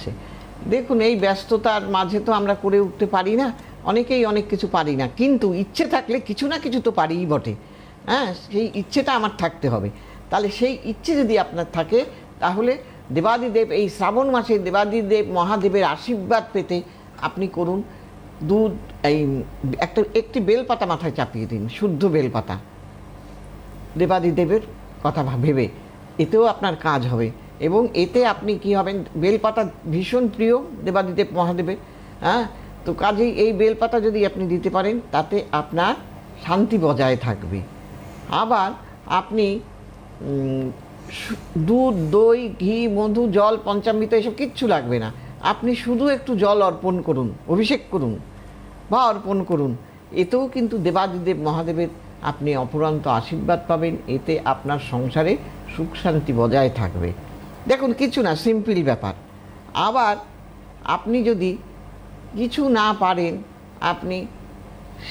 আছে। দেখুন, এই ব্যস্ততার মাঝে তো আমরা করে উঠতে পারি না, অনেকেই অনেক কিছু পারি না, কিন্তু ইচ্ছে থাকলে কিছু না কিছু তো পারিই বটে। হ্যাঁ, সেই ইচ্ছেটা আমার থাকতে হবে। তাহলে সেই ইচ্ছে যদি আপনার থাকে, তাহলে দেবাদিদেব এই শ্রাবণ মাসে দেবাদিদেব মহাদেবের আশীর্বাদ পেতে আপনি করুন। দুধ, এই একটি বেলপাতা মাথায় চাপিয়ে দিন, শুদ্ধ বেলপাতা, দেবাদিদেবের কথা ভেবে, এতেও আপনার কাজ হবে। এবং এতে আপনি কি হবেন, বেলপাতা ভীষণ প্রিয় দেবাদিদেব মহাদেবের। হ্যাঁ, তো কাজেই এই বেলপাতা যদি আপনি দিতে পারেন, তাতে আপনার শান্তি বজায় থাকবে। আবার আপনি দুধ, দই, ঘি, মধু, জল, পঞ্চামৃত এসব কিচ্ছু লাগবে না। আপনি শুধু একটু জল অর্পণ করুন, অভিষেক করুন বা অর্পণ করুন, এতেও কিন্তু দেবাদিদেব মহাদেবের আপনি অফুরন্ত আশীর্বাদ পাবেন। এতে আপনার সংসারে সুখ শান্তি বজায় থাকবে। দেখুন, কিছু না, সিম্পল ব্যাপার। আবার আপনি যদি কিছু না পারেন, আপনি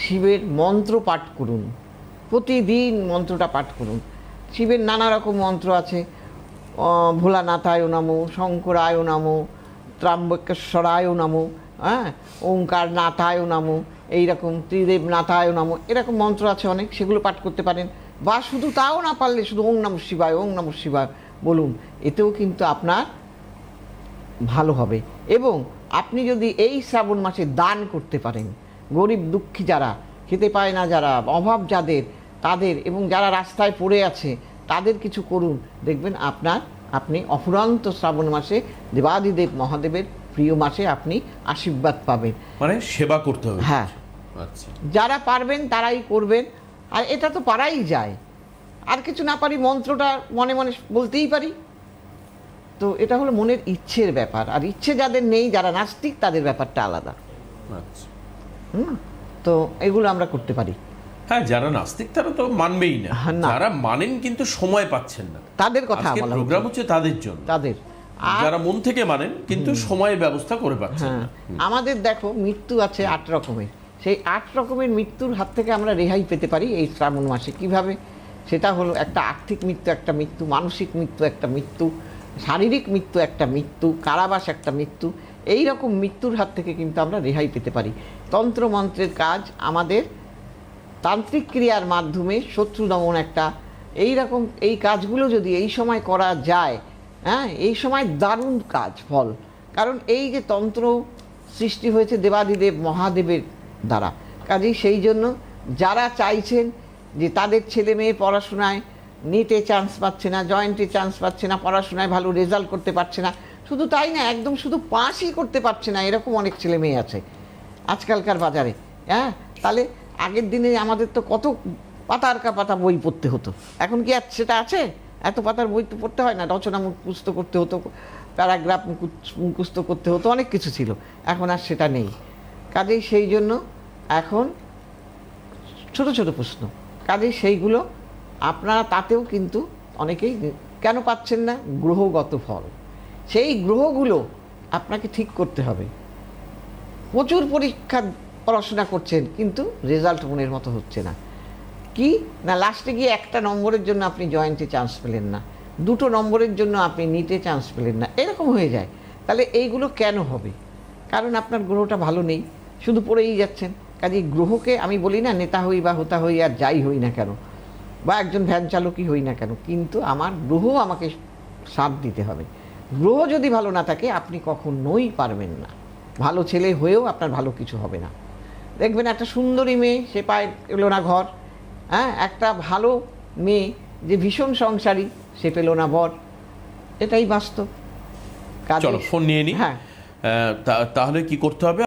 শিবের মন্ত্র পাঠ করুন, প্রতিদিন মন্ত্রটা পাঠ করুন। শিবের নানা রকম মন্ত্র আছে, ভোলানাথায় নমো, শঙ্করায় নমো, ত্র্যম্বকেশ্বরায় নমো, হ্যাঁ, ওঙ্কার নাথায় নমো, এইরকম ত্রিদেব নাথায় নমো, এরকম মন্ত্র আছে অনেক, সেগুলো পাঠ করতে পারেন। বা শুধু তাও না পারলে শুধু ওং নমঃ শিবায়, ওং নমঃ শিবায় বলুন, এতেও কিন্তু আপনার ভালো হবে। এবং আপনি যদি এই শ্রাবণ মাসে দান করতে পারেন, গরিব দুঃখী যারা, খেতে পায় না যারা, অভাব যাদের, তাদের, এবং যারা রাস্তায় পড়ে আছে তাদের কিছু করুন, দেখবেন আপনি অফুরন্ত শ্রাবণ মাসে দেবাদিদেব মহাদেবের প্রিয় মাসে আপনি আশীর্বাদ পাবেন। মানে সেবা করতে হবে। হ্যাঁ, আচ্ছা, যারা পারবেন তারাই করবেন। আর এটা তো পারাই যায়, আর কিছু না পারি মন্ত্রটা মনে মনে বলতেই পারি। তো এটা হলো মনের ইচ্ছের ব্যাপার, আর ইচ্ছে যাদের নেই, যারা নাস্তিক, তাদের ব্যাপারটা আলাদা। আচ্ছা। তো এগুলো আমরা করতে পারি। হ্যাঁ, যারা নাস্তিক তারা তো মানবেই না, না। যারা মানেন কিন্তু সময় পাচ্ছেন না, তাদের কথা আজকের বলা প্রোগ্রাম হচ্ছে তাদের জন্য, তাদের। যারা মন থেকে মানেন কিন্তু সময় ব্যবস্থা করে পাচ্ছেন হ্যাঁ, না। আমাদের দেখো মৃত্যু আছে 8 রকমের, সেই 8 রকমের মৃত্যুর হাত থেকে আমরা রেহাই পেতে পারি এই শ্রাবণ মাসে। কিভাবে? সেটা হলো, একটা আর্থিক মৃত্যু একটা মৃত্যু, মানসিক মৃত্যু একটা মৃত্যু, শারীরিক মৃত্যু একটা মৃত্যু, কারাবাস একটা মৃত্যু। এই রকম মৃত্যুর হাত থেকে কিন্তু আমরা রেহাই পেতে পারি। তন্ত্রমন্ত্রের কাজ, আমাদের তান্ত্রিক ক্রিয়ার মাধ্যমে শত্রু দমন একটা, এই রকম এই কাজগুলো যদি এই সময় করা যায়, হ্যাঁ, এই সময় দারুণ কাজ ফল। কারণ এই যে তন্ত্র সৃষ্টি হয়েছে দেবাদিদেব মহাদেবের দ্বারা, কাজেই সেই জন্য যারা চাইছেন যে তাদের ছেলে মেয়ে পড়াশোনায় নিটে চান্স পাচ্ছে না, জয়েন্টে চান্স পাচ্ছে না, পড়াশোনায় ভালো রেজাল্ট করতে পারছে না, শুধু তাই না, একদম শুধু পাসই করতে পারছে না, এরকম অনেক ছেলে মেয়ে আছে আজকালকার বাজারে। হ্যাঁ, তাহলে আগের দিনে আমাদের তো কত পাতার কা পাতা বই পড়তে হতো, এখন কি আর সেটা আছে? এত পাতার বই তো পড়তে হয় না, রচনা মুখস্থ করতে হতো, প্যারাগ্রাফ মুখস্থ করতে হতো, অনেক কিছু ছিল, এখন আর সেটা নেই। কাজেই সেই জন্য এখন ছোট ছোট প্রশ্ন, কাজেই সেইগুলো আপনারা তাতেও কিন্তু অনেকেই কেন পাচ্ছেন না, গ্রহগত ফল। সেই গ্রহগুলো আপনাকে ঠিক করতে হবে। প্রচুর পরীক্ষা পড়াশোনা করছেন, কিন্তু রেজাল্ট মনের মতো হচ্ছে না। কি না, লাস্টে গিয়ে একটা নম্বরের জন্য আপনি জয়েন্টে চান্স পেলেন না, 2 নম্বরের জন্য আপনি নিটে চান্স পেলেন না, এরকম হয়ে যায়। তাহলে এইগুলো কেন হবে? কারণ আপনার গ্রহটা ভালো নেই, শুধু পড়েই যাচ্ছেন। কাজে গ্রহকে আমি বলি না, নেতা হই বা হোতা হই আর যাই হই না কেন, বা একজন ভ্যান চালকই হই না কেন, কিন্তু আমার গ্রহ আমাকে সাথ দিতে হবে। গ্রহ যদি ভালো না থাকে, আপনি কখনোই পারবেন না, ভালো ছেলে হয়েও আপনার ভালো কিছু হবে না। দেখবেন একটা সুন্দরী মেয়ে, সে পায় পেল না ঘর। হ্যাঁ, একটা ভালো মেয়ে যে ভীষণ সংসারী, সে পেল না বর। এটাই বাস্তব। চলো ফোন নিয়ে নি। হ্যাঁ, তাহলে কি করতে হবে?